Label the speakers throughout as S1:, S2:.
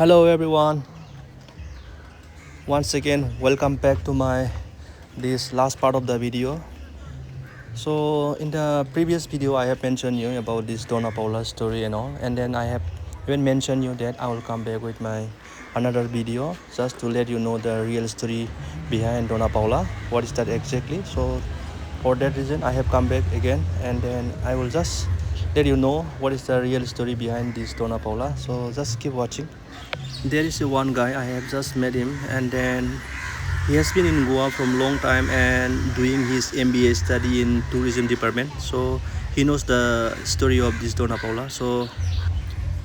S1: Hello everyone. Once again, welcome back to my this last part of the video. So in the previous video, I have mentioned you about this Dona Paula story and all, and then I have even mentioned you that I will come back with my another video just to let you know the real story behind Dona Paula. What is that exactly? So for that reason, I have come back again, and then I will just let you know what is the real story behind this Dona Paula. So just keep watching. There is one guy, I have just met him, and then he has been in Goa from long time and doing his MBA study in tourism department. So he knows the story of this Dona Paula. So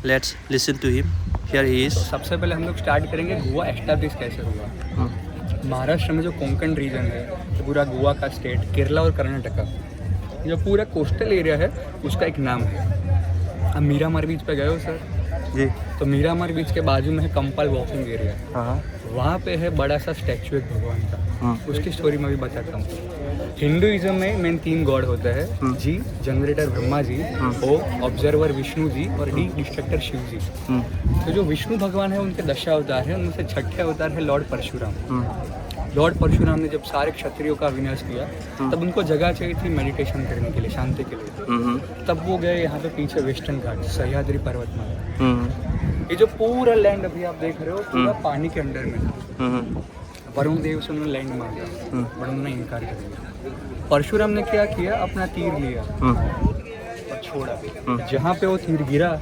S1: let's listen to him. Here he is.
S2: सबसे पहले हम लोग start करेंगे Goa establish कैसे हुआ। महाराष्ट्र में जो Konkan reason है, तो पूरा गोवा का स्टेट, केरला और कर्नाटका, जो पूरा कोस्टल एरिया है उसका एक नाम है। अब मीरामार बीच पे गए हो सर?
S1: जी।
S2: तो मीरामार बीच के बाजू में है कंपाल वॉकिंग एरिया।
S1: हाँ।
S2: वहाँ पे है बड़ा सा स्टैचू एक भगवान का। उसकी स्टोरी मैं भी बताता हूँ। हिंदुइज्म में मेन 3 गॉड होते हैं, जी जनरेटर ब्रह्मा जी, ओ ऑब्जर्वर विष्णु जी और डी डिस्ट्रक्टर शिव जी। तो जो विष्णु भगवान है उनके 10 अवतार है, उनमें से 6ठे अवतार है लॉर्ड परशुराम। लॉर्ड परशुराम ने जब सारे क्षत्रियों का विनाश किया तब उनको जगह चाहिए थी मेडिटेशन करने के लिए, शांति के लिए। तब वो गए यहाँ पे पीछे वेस्टर्न घाट, सह्याद्री पर्वतमाला। ये जो पूरा लैंड अभी आप देख रहे हो पूरा पानी के अंडर में था। वरुण देव से उन्होंने लैंड मांगा, वरुण ने इनकार कर दिया। परशुराम ने क्या किया, अपना तीर लिया और छोड़ा। जहाँ पे वो तीर गिरा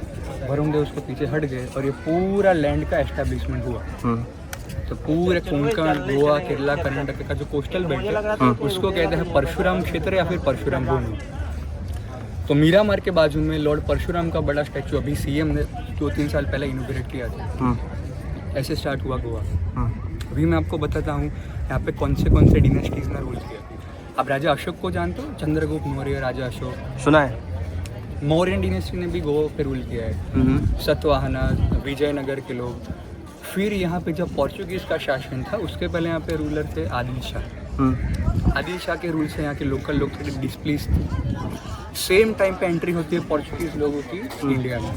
S2: वरुण देव उसको पीछे हट गए और ये पूरा लैंड का एस्टेब्लिशमेंट हुआ। तो पूरे कोंकण, गोवा, केरला, कर्नाटक का जो कोस्टल बेल्ट है उसको कहते हैं परशुराम क्षेत्र या फिर परशुराम भूमि। तो मीरामार के बाजू में लॉर्ड परशुराम का बड़ा स्टैचू अभी सीएम ने 2-3 साल पहले इनॉग्रेट किया था। ऐसे स्टार्ट हुआ गोवा। अभी मैं आपको बताता हूँ यहाँ पे कौन से डिनेस्टीज ने रूल किया। आप राजा अशोक को जानते हो? चंद्रगुप्त मौर्य, राजा अशोक
S1: सुना है।
S2: मौर्यन डिनेस्टी ने भी गोवा पे रूल किया है। सतवाहना, विजयनगर के लोग। फिर यहाँ पे जब पोर्चुगीज का शासन था उसके पहले यहाँ पे रूलर थे आदिल शाह। आदिल शाह के रूल से यहाँ के लोकल लोग थोड़े डिस्प्लीज थे। सेम टाइम पे एंट्री होती है पोर्चुगीज लोगों की इंडिया में।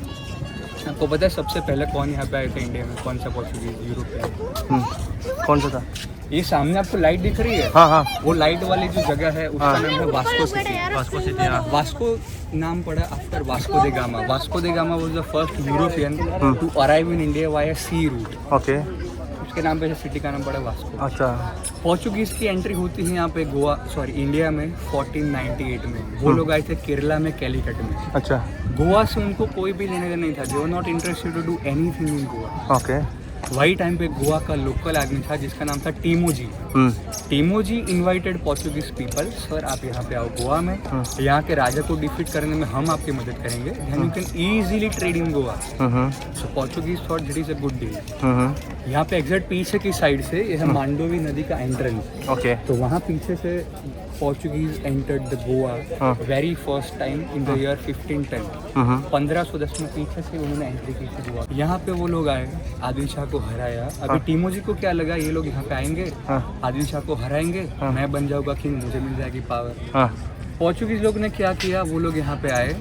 S2: आपको पता है सबसे पहले कौन यहाँ पे आए थे इंडिया में? कौन सा पोर्चुगीज यूरोपियन?
S1: कौन सा था?
S2: ये सामने आपको लाइट दिख रही है?
S1: हाँ हाँ।
S2: वो लाइट वाली जो जगह है उसका नाम है वास्को सिटी।
S1: वास्को सिटी।
S2: वास्को नाम पड़ा after Vasco da Gama. Vasco da Gama was the first European to arrive in India via sea route.
S1: Okay.
S2: उसके नाम पे सिटी का नाम पड़ा वास्को।
S1: अच्छा।
S2: पोर्चुगीज की एंट्री होती है यहाँ पे इंडिया में 1498 में। वो लोग आए थे केरला में, कैलीकट में।
S1: अच्छा।
S2: गोवा से उनको कोई भी लेने का नहीं था। They were not interested to do anything in Goa.
S1: Okay.
S2: वही टाइम पे गोवा का लोकल आदमी था जिसका नाम था Timoji. Timoji invited Portuguese people, sir आप यहाँ पे आओ गोवा में, यहाँ के राजा को डिफीट करने में हम आपकी मदद करेंगे, then you can easily trade in Goa. So Portuguese thought that is a good deal. यहाँ पे एग्जैक्ट पीछे की साइड से यह है मांडोवी नदी का एंट्रेंस।
S1: ओके।
S2: तो वहाँ पीछे से Portuguese entered the Goa very first time in the year 1510। 1510 में पीछे से उन्होंने एंट्री की थी गोवा। यहाँ पे वो लोग आए, आदिल शाह को हराया। अभी टीमोजी को क्या लगा ये लोग यहाँ पे आएंगे, आदिल शाह को हराएंगे, मैं बन जाऊंगा किंग, मुझे मिल जाएगी पावर। पोर्चुगीज लोग ने क्या किया, वो लोग यहाँ पे आए,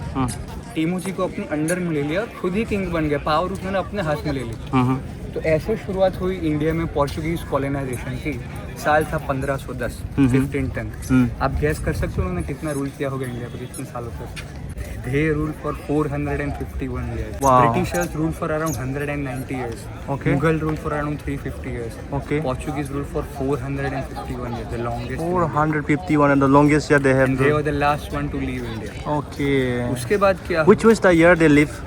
S2: टीमोजी को अपने अंडर में ले लिया, खुद ही किंग बन गया, पावर उन्होंने अपने हाथ में ले ली। तो ऐसे शुरुआत हुई इंडिया में पोर्चुगीज कॉलोनाइजेशन की। साल था 1510, 1510। आप गैस कर सकते हो उन्होंने कितना रूल किया होगा इंडिया पर कितने सालों तक? They ruled for 451 years.
S1: Wow.
S2: Britishers ruled for around 190 years.
S1: Okay.
S2: Mughal ruled for around 350 years.
S1: Okay.
S2: Portuguese ruled for 451 years, the longest.
S1: 451 and the longest year they have.
S2: And they were the last one to leave India.
S1: Okay.
S2: उसके बाद क्या?
S1: Which was the year they leave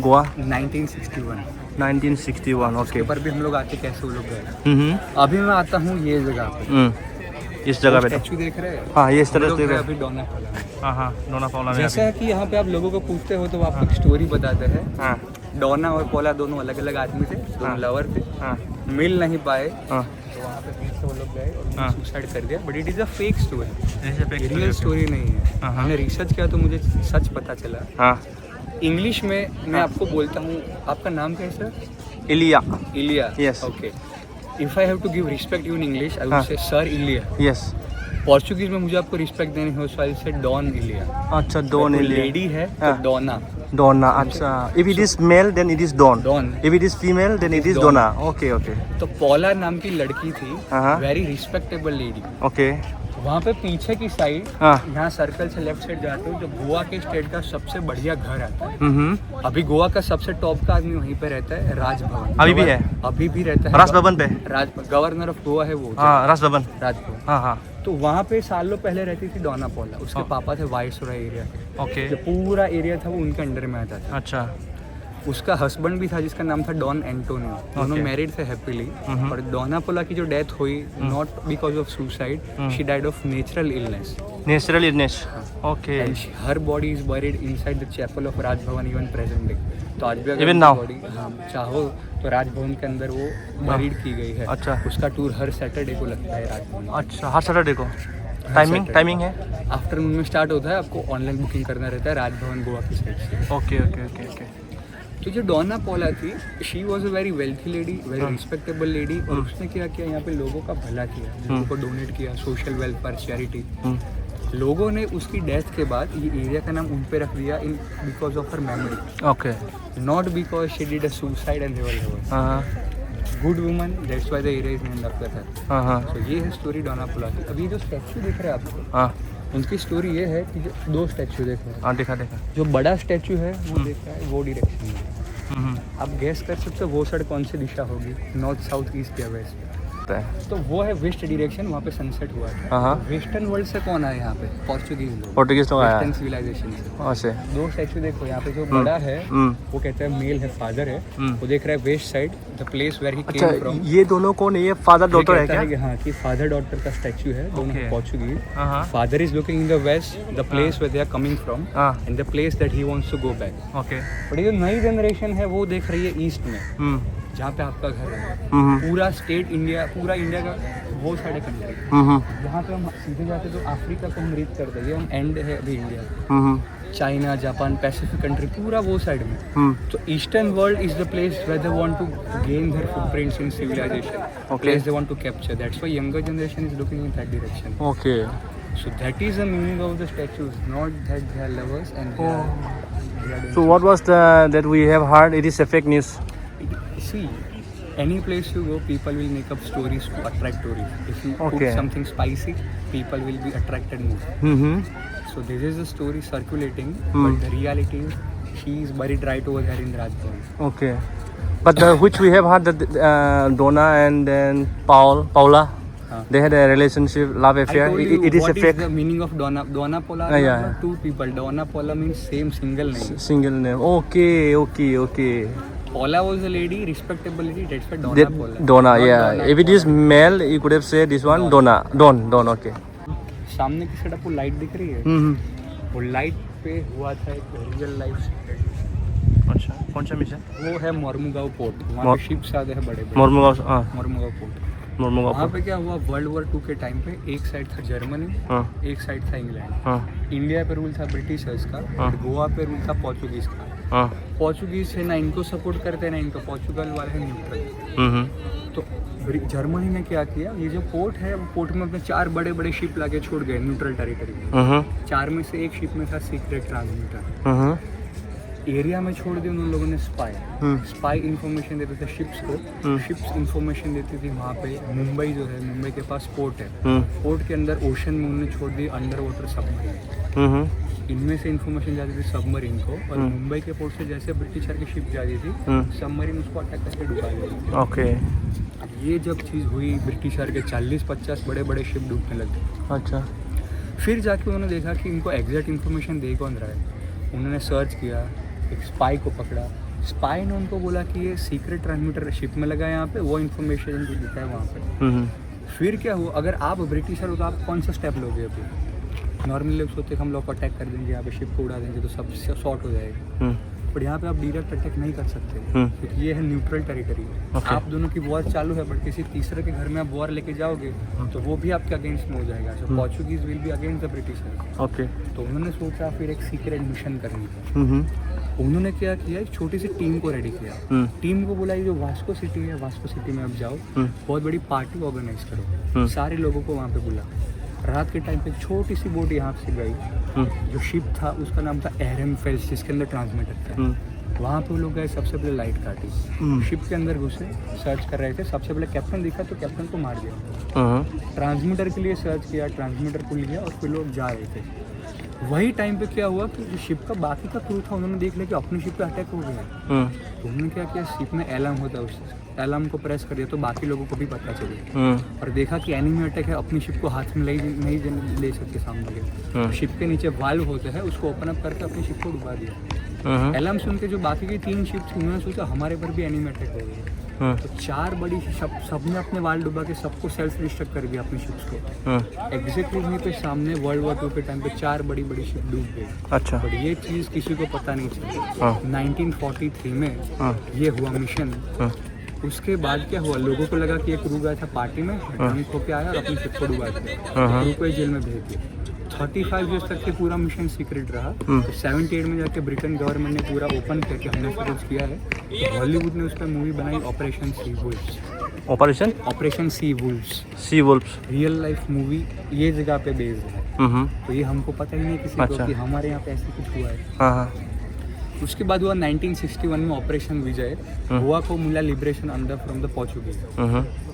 S1: Goa?
S2: 1961.
S1: 1961.
S2: उसके
S1: Okay.
S2: पर भी हम लोग आके कैसे वो लोग गए। अभी मैं आता हूँ ये जगह पे।
S1: इस जगह पे
S2: स्टैचू देख रहे हैं?
S1: हाँ, ये इस तरह से
S2: अभी डोना पाला में।
S1: हाँ, डोना पाला में।
S2: जैसा है कि यहाँ पे आप लोगों को पूछते हो तो वो आपको एक स्टोरी बताते हैं। डोना और पोला दोनों अलग अलग आदमी थे, दोनों लवर थे, मिल नहीं पाए। तो वहाँ पे बीच से वो लोग गए और सुसाइड कर दिया। But it is a fake story, real story नहीं है। मैंने रिसर्च किया तो मुझे सच पता चला। इंग्लिश में मैं आपको बोलता हूँ, आपका नाम क्या है सर? इलिया। इलिया,
S1: Yes.
S2: Okay. If I have to give respect to you in English, I would say Sir Ilya.
S1: Yes.
S2: Portuguese में मुझे आपको रिस्पेक्ट देनी हो, सो आई से डॉन इलिया।
S1: अच्छा, डॉन इलिया।
S2: लेडी है
S1: हाँ।
S2: तो डोना।
S1: डोना, अच्छा। If it is male then it is Don.
S2: Don.
S1: If it is female then it is
S2: Dawn.
S1: Dona. Okay okay
S2: तो पॉला नाम की लड़की थी,
S1: हाँ।
S2: Very respectable lady.
S1: ओके।
S2: वहाँ पे पीछे की साइड,
S1: हाँ।
S2: यहाँ सर्कल से लेफ्ट साइड जाते हो, जो गोवा के स्टेट का सबसे बढ़िया घर आता है। अभी गोवा का सबसे टॉप का आदमी वहीं पे रहता है, राजभवन।
S1: अभी भी है?
S2: अभी भी रहता है।
S1: राजभवन पे?
S2: गवर्नर ऑफ गोवा है वो।
S1: हाँ, राजभवन।
S2: राजभवन।
S1: हाँ हाँ।
S2: तो वहाँ पे सालों पहले रहती थी डोना पोला। उसके पापा थे वाइसरॉय एरिया के।
S1: ओके।
S2: जो पूरा एरिया था वो उनके अंडर में आता था।
S1: अच्छा।
S2: उसका हस्बैंड भी था जिसका नाम था डॉन एंटोनियो। दोनों मैरिड थे हैप्पीली। और डोना पोला की जो डेथ हुई, not because of suicide, she died of natural illness.
S1: Natural illness. Okay.
S2: And her body is buried inside the chapel of Raj Bhavan even present day. तो आज भी अगर
S1: Even now?
S2: बॉडी चाहो तो राजभवन के अंदर वो बरीड की गई है।
S1: अच्छा।
S2: उसका टूर हर सैटरडे को लगता है राजभवन।
S1: अच्छा, हर सैटरडे को? टाइमिंग है?
S2: आफ्टरनून में स्टार्ट होता है, आपको ऑनलाइन बुकिंग करना रहता है राजभवन गोवा की साइड से।
S1: Okay okay okay okay.
S2: तो जो डोना पोला थी, she was a very wealthy lady, very respectable lady. और उसने क्या किया, यहाँ पे लोगों का भला किया, लोगों को डोनेट किया, सोशल वेलफेयर, चैरिटी। लोगों ने उसकी डेथ के बाद ये एरिया का नाम उन पे रख दिया, in because of her memory,
S1: okay.
S2: Not because she did a suicide and
S1: हाँ
S2: good woman, that's why the area is named after her.
S1: हाँ हाँ
S2: तो ये है स्टोरी डोना पोला की। अभी जो स्टैचू दिख रहा है आपको,
S1: हाँ
S2: उनकी स्टोरी ये है कि जो दो स्टैचू देख रहे हैं,
S1: हाँ, देखा।
S2: जो बड़ा स्टैचू है वो देख रहा है वो डायरेक्शन में। आप गैस कर सकते हो वो साइड कौन सी दिशा होगी, नॉर्थ, साउथ, ईस्ट या वेस्ट? तो वो है वेस्ट डायरेक्शन, वहाँ पे सनसेट हुआ था।
S1: हाँ।
S2: वेस्टर्न वर्ल्ड से कौन आया यहाँ पे? पोर्चुगीज लोग।
S1: पोर्टुगीज लोग आया।
S2: वेस्टर्न सिविलाइजेशन से।
S1: ऐसे
S2: दो स्टैचू देखो यहाँ पे, जो बड़ा है वो कहता है मेल है, फादर है। वो देख रहा है west side, the place where he came from.
S1: ये दोनों कौन है? ये फादर डॉटर है क्या?
S2: हाँ, कि फादर डॉटर का स्टैचू है, दोनों पोर्चुगीज।
S1: हाँ।
S2: Father is looking in the west, the place where they are coming from,
S1: हाँ।
S2: And the place that he wants to go back.
S1: Okay.
S2: But ये जो नई जनरेशन है वो देख रही है ईस्ट में, जहाँ पे आपका घर है। पूरा स्टेट इंडिया, पूरा इंडिया का वो साइड कंट्री, जहाँ पे हम सीधे जाते तो अफ्रीका को हम रीच कर देंगे, हम एंड है अभी India. China, Japan, Pacific country, पूरा वो साइड में। तो eastern world is the place where they want to gain their footprints in civilisation, place they want to capture. That's why younger generation is looking in that direction.
S1: Okay.
S2: So that is the meaning of the statues, not that they are lovers and they are doing.
S1: So what was that we have heard? It is a fake news.
S2: See, any place you go, people will make up stories to attract tourists. If you
S1: Okay.
S2: put something spicy, people will be attracted more. So this is the story circulating, but the reality is she is buried right over there in Rajbhavan.
S1: Okay. But which we have heard that Donna and then Paula, they had a relationship, love affair.
S2: I told you
S1: It is a
S2: what
S1: fake
S2: is the meaning of Donna. Donna Pola are
S1: yeah.
S2: not two people. Donna Pola means same single name.
S1: single name. Okay.
S2: Paula was a lady, respectable lady. That's why Donna Pola.
S1: Donna,
S2: Not
S1: yeah.
S2: Donna
S1: If it is male, you could have said this one Donna. Don. Okay.
S2: सामने की side आपको light दिख रही है, वो light पे हुआ था एक रियल लाइफ।
S1: अच्छा, कौन सा मिशन?
S2: वो है मोरमुगांव पोर्ट, वहाँ पे शिप्स आते हैं बड़े बड़े।
S1: मोरमुगांव। हाँ,
S2: मोरमुगांव पोर्ट।
S1: मोरमुगांव।
S2: वहाँ पे क्या हुआ, वर्ल्ड वॉर 2 के टाइम पे एक साइड था जर्मनी, एक साइड था इंग्लैंड। इंडिया पे रूल था ब्रिटिशर्स का, गोवा पे रूल था पोर्चुगीज का। पोर्चुगीज है ना इनको सपोर्ट करते ना इनको, पोर्चुगल वाले हैं न्यूट्रल। तो जर्मनी ने क्या किया, ये जो पोर्ट है वो पोर्ट में अपने 4 बड़े बड़े शिप लाके छोड़ गए न्यूट्रल टेरिटरी में। 4 में से एक शिप में था सीक्रेट ट्रांसमीटर। एरिया में छोड़ दिया उन लोगों ने स्पाई इंफॉर्मेशन देते थे शिप्स को। शिप्स इंफॉर्मेशन देती थी वहाँ पे। मुंबई जो है, मुंबई के पास पोर्ट है, पोर्ट के अंदर ओशन में उन्होंने छोड़ दी अंडर वाटर सबमरीन। इनमें से इंफॉर्मेशन जाती थी सबमरीन को, और मुंबई के पोर्ट से जैसे ब्रिटिशर की शिप जाती थी, सबमरीन उसको अटैक करके डुबा दी।
S1: ओके।
S2: ये जब चीज़ हुई, ब्रिटिशर के 40-50 बड़े बड़े शिप डूबने लगे।
S1: अच्छा।
S2: फिर जाके उन्होंने देखा कि इनको एग्जैक्ट इन्फॉर्मेशन दे कौन रहा है। उन्होंने सर्च किया, एक स्पाई को पकड़ा। स्पाई ने उनको बोला कि ये सीक्रेट ट्रांसमीटर शिप में लगा है यहाँ पे, वो इन्फॉर्मेशन इनको दिखा है वहाँ पे। फिर क्या हुआ, अगर आप ब्रिटिशर हो तो आप कौन सा स्टेप लोगे? अभी नॉर्मली लोग सोचते हम लोग को अटैक कर देंगे, यहाँ पे शिप को उड़ा देंगे तो सब शॉर्ट हो जाएगा। बट यहाँ पे आप डायरेक्ट अटैक नहीं कर सकते, क्योंकि ये है न्यूट्रल टेरिटरी। आप दोनों की वॉर चालू है, बट किसी तीसरे के घर में आप वॉर लेके जाओगे तो वो भी आपके अगेंस्ट में हो जाएगा। So Portuguese will be against the Britishers.
S1: Okay.
S2: तो उन्होंने सोचा फिर एक सीक्रेट मिशन करनी था। उन्होंने क्या किया, एक छोटी सी टीम को रेडी किया। टीम को बोला ये जो वास्को सिटी है, वास्को सिटी में आप जाओ, बहुत बड़ी पार्टी ऑर्गेनाइज करो, सारे लोगों को वहाँ पे बुला। रात के टाइम पे छोटी सी बोट यहाँ से गई, जो शिप था उसका नाम था एहरमफेल्स, जिसके अंदर ट्रांसमीटर था। वहाँ पे वो लोग गए, सबसे पहले लाइट काटी, शिप के अंदर घुसे, सर्च कर रहे थे। सबसे पहले कैप्टन दिखा तो कैप्टन को मार दिया। ट्रांसमीटर के लिए सर्च किया, ट्रांसमीटर खुल गया और फिर लोग जा रहे थे। वही टाइम पे क्या हुआ कि जो शिप का बाकी का क्रू था उन्होंने देख लिया कि अपनी शिप पे अटैक हो गया। तो उन्होंने क्या किया, शिप में अलार्म होता है, उस अलार्म को प्रेस कर दिया तो बाकी लोगों को भी पता चले और देखा कि एनिमी अटैक है, अपनी शिप को हाथ में नहीं ले सकते सामने के। शिप के नीचे वाल्व होता है, उसको ओपन अप करके अपनी शिप को डुबा दिया। अलार्म सुन के जो बाकी की 3 शिप्स, उन्होंने सोचा हमारे पर भी एनिमी अटैक हो गया। तो 4 बड़ी सबने अपने वाल डुबा के सबको सेल्फ डिस्ट्रक्ट कर दिया अपनी शिप्स को। एग्जैक्टली वहीं पे सामने वर्ल्ड वॉर 2 के टाइम पे 4 बड़ी शिप डूब गई।
S1: अच्छा।
S2: बट ये चीज़ किसी को पता नहीं चली। 1943 में ये हुआ मिशन। उसके बाद क्या हुआ, लोगों को लगा कि एक क्रू गया था पार्टी में, ड्रंक होके आया और अपनी शिप को डुबा दिया, क्रू को जेल में भेज दिया। 35 ईयर्स तक के पूरा मिशन सीक्रेट रहा। तो 78 में जाके ब्रिटेन गवर्नमेंट ने पूरा ओपन किया कि हमने कुछ किया है। हॉलीवुड ने उस पर मूवी बनाई operation C wolves. Operation C wolves real life movie ये जगह पे बेस्ड है। तो ये हमको पता ही नहीं किसी को कि हमारे यहाँ पे ऐसे कुछ हुआ है। उसके बाद हुआ 1961 में ऑपरेशन विजय। गोवा को मिला liberation under from the Portuguese.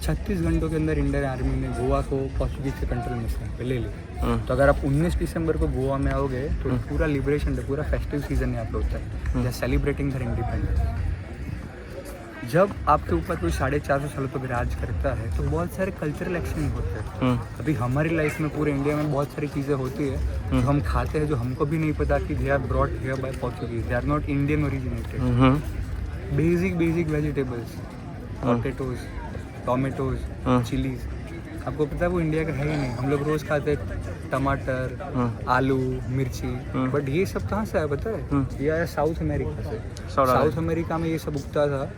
S2: 36 घंटों के अंदर इंडियन आर्मी ने गोवा को पोर्चुगीज के कंट्रोल में ले लिया। तो अगर आप 19 दिसंबर को गोवा में आओगे तो पूरा लिबरेशन डे, पूरा फेस्टिव सीजन यहाँ पे होता है, जहाँ सेलिब्रेटिंग हर इंडिपेंडेंस। जब आपके ऊपर कोई 450 सालों तक राज करता है तो बहुत सारे कल्चरल एक्शन होते हैं। अभी हमारी लाइफ में पूरे इंडिया में बहुत सारी चीज़ें होती है जो हम खाते हैं, जो हमको भी नहीं पता कि they are brought here by Portuguese, they are not Indian originated. Basic vegetables, potatoes, tomatoes, chillies, आपको पता है वो इंडिया का है ही नहीं। हम लोग रोज़ खाते हैं टमाटर, आलू, मिर्ची, बट ये सब कहाँ से आया पता है? ये आया साउथ अमेरिका से। साउथ अमेरिका में ये सब उगता था,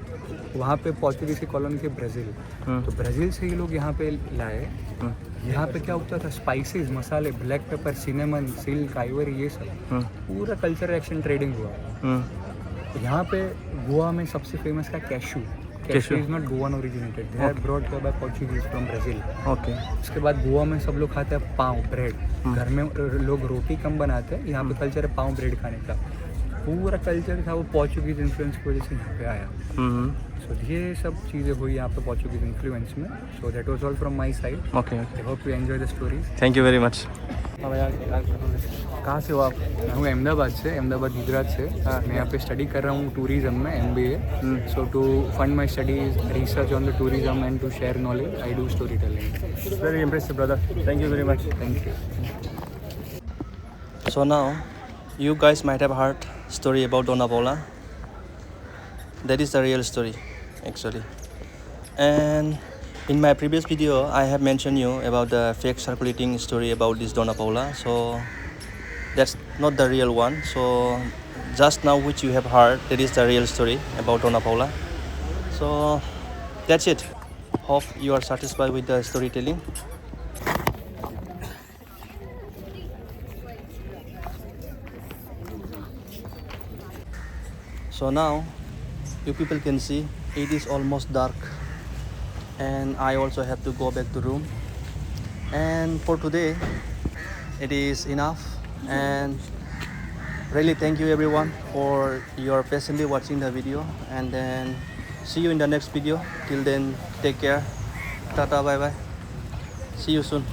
S2: वहाँ पे पोर्चुगीज की कॉलोनी थी ब्राज़ील। तो ब्राज़ील से ये लोग यहाँ पे लाए। यहाँ पे क्या उगता था? स्पाइसेस, मसाले, black pepper, cinnamon, silk, Ivory, ये सब पूरा कल्चरल एक्शन ट्रेडिंग हुआ। यहाँ पे गोवा में सबसे फेमस है cashew. Cashew is not Goan originated, they are brought here by Portuguese from Brazil. Okay. उसके बाद गोवा में सब लोग खाते हैं पाव, ब्रेड। घर में लोग रोटी कम बनाते हैं, यहाँ पे कल्चर है पाव ब्रेड खाने का। पूरा कल्चर था वो पोर्चुगीज इन्फ्लुएंस की वजह से यहाँ पे आया। सो ये सब चीज़ें हुई यहाँ पे पोर्चुगीज इन्फ्लुएंस में। So that was all from my side. Okay, I hope you enjoy the stories.
S1: Thank you very much.
S2: कहाँ से हो आप? मैं हूँ अहमदाबाद से, अहमदाबाद गुजरात से। मैं यहाँ पे स्टडी कर रहा हूँ टूरिज्म में, MBA। So to fund my studies, research on the tourism and to share knowledge, I do storytelling.
S1: Very impressive brother, thank you very much.
S2: Thank you.
S1: So now you guys might have heard story about Dona Paula. That is the real story actually. And in my previous video I have mentioned you about the fake circulating story about this Dona Paula. So that's not the real one. So just now which you have heard, that is the real story about Dona Paula. So that's it. Hope you are satisfied with the storytelling. So now you people can see it is almost dark and I also have to go back to room. And for today it is enough, and really thank you everyone for your patiently watching the video, and then see you in the next video. Till then, take care, tata, bye bye, see you soon.